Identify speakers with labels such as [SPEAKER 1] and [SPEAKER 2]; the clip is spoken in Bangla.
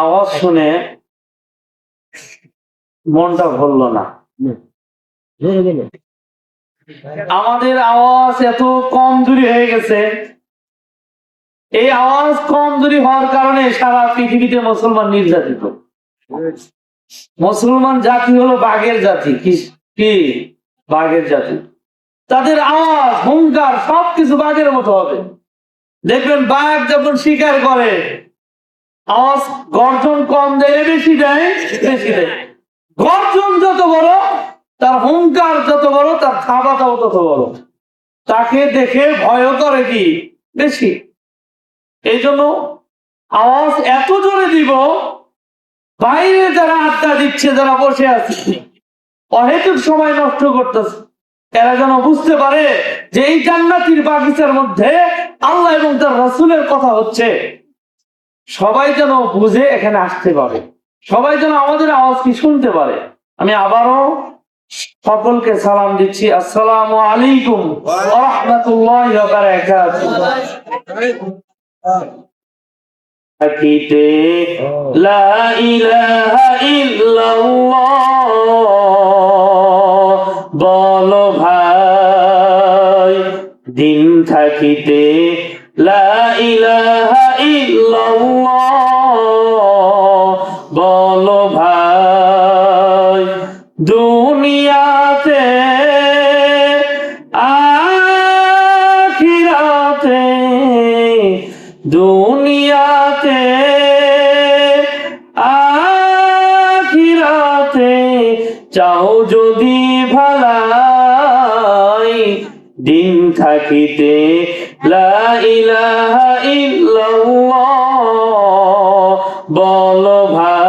[SPEAKER 1] আওয়াজ শুনে মনটা ভরল না। আমাদের আওয়াজ এত কমজোরি হয়ে গেছে। এই আওয়াজ কমজোরি হওয়ার কারণে সারা পৃথিবীতে মুসলমান নির্যাতিত। মুসলমান জাতি হলো বাঘের জাতি। কি বাঘের জাতি। তাদের আওয়াজ, হুঙ্কার সবকিছু বাঘের মতো হবে। দেখবেন বাঘ যখন শিকার করে আওয়াজ গর্জন কম দেয় বেশি দেয়, বেশি দেয়। গর্জন যত বড় তার হুঙ্কার যত বড়, তার থাবাটাও তত বড়। তাকে দেখে ভয় করে কি বেশি। এই জন্য আওয়াজ এত জোরে দিব, বাইরে যারা আড্ডা দিচ্ছে, যারা বসে আছে, অহেতুক সময় নষ্ট করতেছে, এরা যেন বুঝতে পারে যে এই জান্নাতের বাগিচার মধ্যে আল্লাহ এবং তার রাসূলের কথা হচ্ছে। সবাই যেন বুঝে এখানে আসতে পারে, সবাই যেন আমাদের আওয়াজ কি শুনতে পারে। আমি আবারও সকলকে সালাম দিচ্ছি। আসসালামু আলাইকুম ওয়া রাহমাতুল্লাহি ওয়া বারাকাতুহু। থাকিতে লা ইলাহা ইল্লাল্লাহ বলো ভাই, দিন থাকিতে লা ইলাহা ইল্লাল্লাহ বলো ভাই, দুনিয়াতে আখিরাতে, দুনিয়াতে আখিরাতে চাও যদি ভালাই, দিন থাকিতে লা ইলাহা ইল্লাল্লাহ বলো ভাই।